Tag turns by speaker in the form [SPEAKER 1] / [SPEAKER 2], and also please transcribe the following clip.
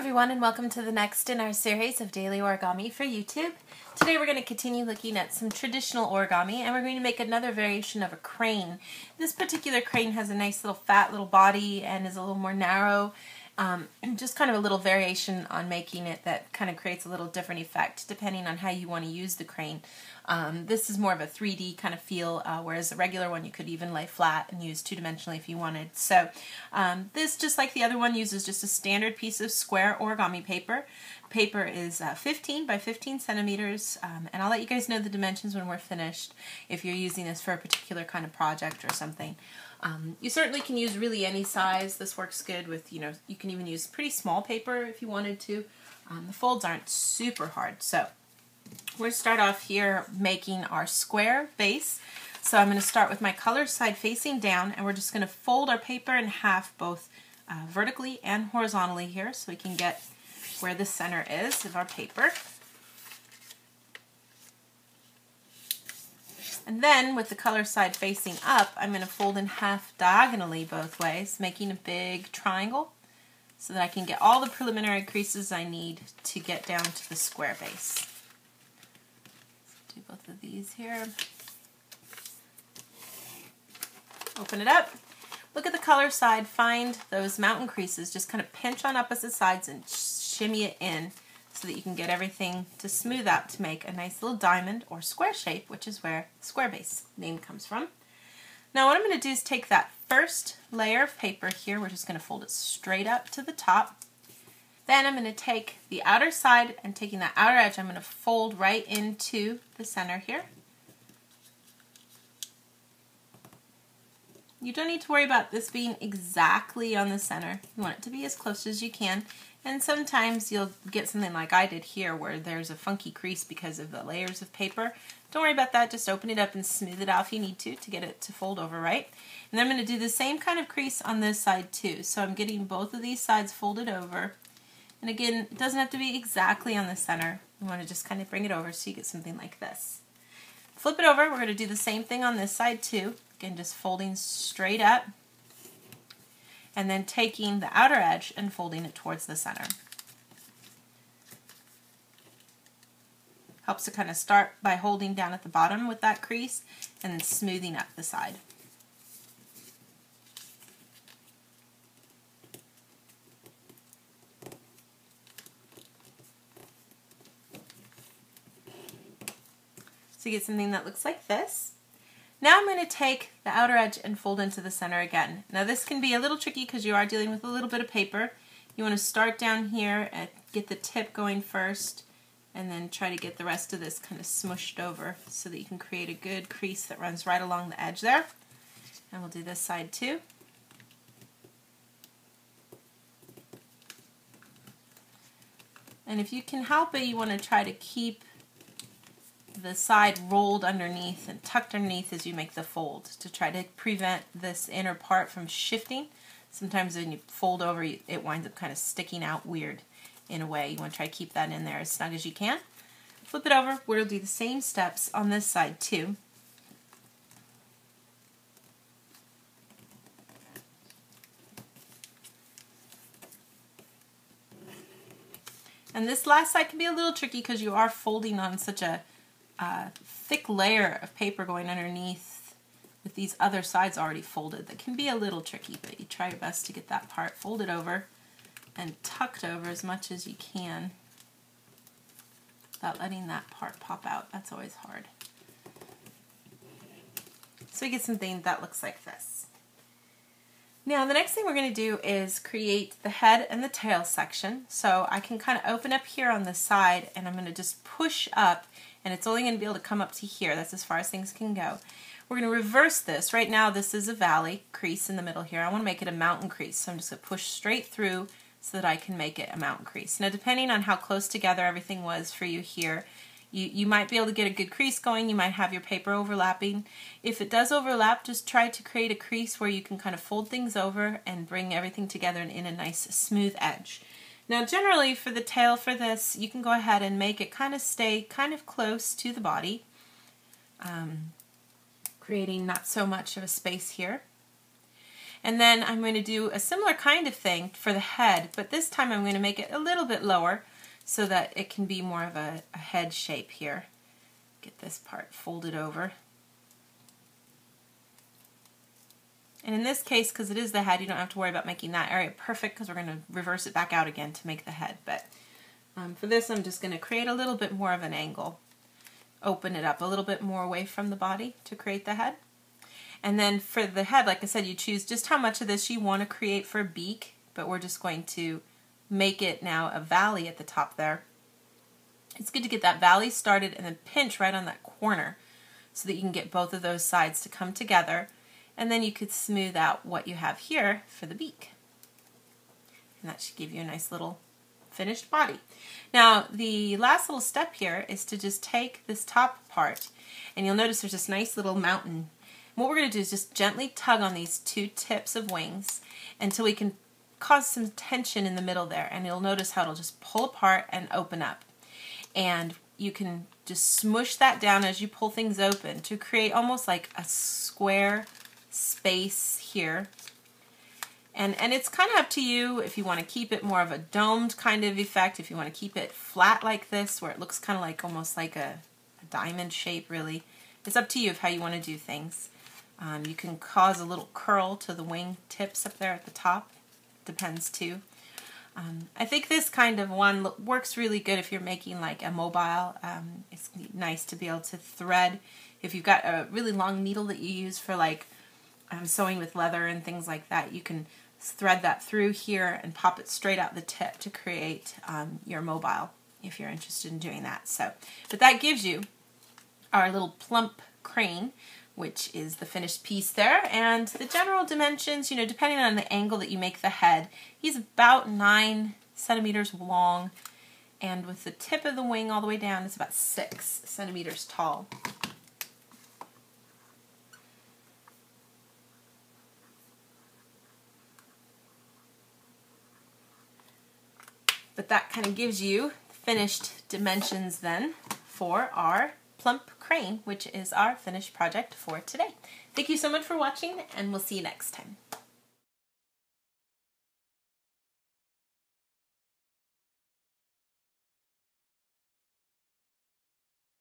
[SPEAKER 1] everyone, and welcome to the next in our series of daily origami for YouTube. Today we're going to continue looking at some traditional origami, and we're going to make another variation of a crane. This particular crane has a nice little fat little body and is a little more narrow. Just kind of a little variation on making it that kind of creates a little different effect depending on how you want to use the crane. This is more of a 3D kind of feel, whereas a regular one you could even lay flat and use two-dimensionally if you wanted. So this, just like the other one, uses just a standard piece of square origami paper. Paper is 15 by 15 centimeters, and I'll let you guys know the dimensions when we're finished if you're using this for a particular kind of project or something. You certainly can use really any size. This works good with, you can even use pretty small paper if you wanted to. The folds aren't super hard. So we're going to start off here making our square base. So I'm going to start with my color side facing down, and we're just going to fold our paper in half both vertically and horizontally here so we can get where the center is of our paper. And then with the color side facing up, I'm going to fold in half diagonally both ways, making a big triangle so that I can get all the preliminary creases I need to get down to the square base. Let's do both of these here. Open it up. Look at the color side, find those mountain creases, just kind of pinch on opposite sides and shimmy it in so that you can get everything to smooth out to make a nice little diamond or square shape, which is where square base name comes from. Now what I'm going to do is take that first layer of paper here, we're just going to fold it straight up to the top. Then I'm going to take the outer side, and taking that outer edge, I'm going to fold right into the center here. You don't need to worry about this being exactly on the center. You want it to be as close as you can. And sometimes you'll get something like I did here where there's a funky crease because of the layers of paper. Don't worry about that. Just open it up and smooth it out if you need to get it to fold over right. And then I'm going to do the same kind of crease on this side too. So I'm getting both of these sides folded over. And again, it doesn't have to be exactly on the center. You want to just kind of bring it over so you get something like this. Flip it over. We're going to do the same thing on this side too. Again, just folding straight up, and then taking the outer edge and folding it towards the center. Helps to kind of start by holding down at the bottom with that crease and then smoothing up the side. So you get something that looks like this. Now I'm going to take the outer edge and fold into the center again. Now this can be a little tricky because you are dealing with a little bit of paper. You want to start down here and get the tip going first, and then try to get the rest of this kind of smushed over so that you can create a good crease that runs right along the edge there. And we'll do this side too. And if you can help it, you want to try to keep the side rolled underneath and tucked underneath as you make the fold to try to prevent this inner part from shifting. Sometimes when you fold over, it winds up kind of sticking out weird in a way. You want to try to keep that in there as snug as you can. Flip it over. We'll do the same steps on this side too. And this last side can be a little tricky because you are folding on such a thick layer of paper going underneath with these other sides already folded. That can be a little tricky, but you try your best to get that part folded over and tucked over as much as you can without letting that part pop out. That's always hard. So you get something that looks like this. Now the next thing we're going to do is create the head and the tail section. So I can kind of open up here on the side, and I'm going to just push up, and it's only going to be able to come up to here. That's as far as things can go. We're going to reverse this. Right now this is a valley crease in the middle here. I want to make it a mountain crease, so I'm just going to push straight through so that I can make it a mountain crease. Now depending on how close together everything was for you here, you might be able to get a good crease going. You might have your paper overlapping. If it does overlap, just try to create a crease where you can kind of fold things over and bring everything together in a nice smooth edge. Now generally for the tail for this, you can go ahead and make it kind of stay kind of close to the body, creating not so much of a space here. And then I'm going to do a similar kind of thing for the head, but this time I'm going to make it a little bit lower so that it can be more of a head shape here. Get this part folded over. And in this case, because it is the head, you don't have to worry about making that area perfect because we're going to reverse it back out again to make the head. But for this, I'm just going to create a little bit more of an angle. Open it up a little bit more away from the body to create the head. And then for the head, like I said, you choose just how much of this you want to create for a beak, but we're just going to make it now a valley at the top there. It's good to get that valley started and then pinch right on that corner so that you can get both of those sides to come together. And then you could smooth out what you have here for the beak. And that should give you a nice little finished body. Now, the last little step here is to just take this top part, and you'll notice there's this nice little mountain. What we're going to do is just gently tug on these two tips of wings until we can cause some tension in the middle there, and you'll notice how it'll just pull apart and open up. And you can just smush that down as you pull things open to create almost like a square space here. And it's kind of up to you if you want to keep it more of a domed kind of effect, if you want to keep it flat like this where it looks kind of like almost like a diamond shape really. It's up to you of how you want to do things. You can cause a little curl to the wing tips up there at the top. Depends too. I think this kind of one works really good if you're making like a mobile. It's nice to be able to thread. If you've got a really long needle that you use for like sewing with leather and things like that, you can thread that through here and pop it straight out the tip to create your mobile if you're interested in doing that. So, but that gives you our little plump crane, which is the finished piece there. And the general dimensions, you know, depending on the angle that you make the head, he's about 9 centimeters long, and with the tip of the wing all the way down, it's about 6 centimeters tall. But that kind of gives you finished dimensions then for our Plump crane, which is our finished project for today. Thank you so much for watching, and we'll see you next time.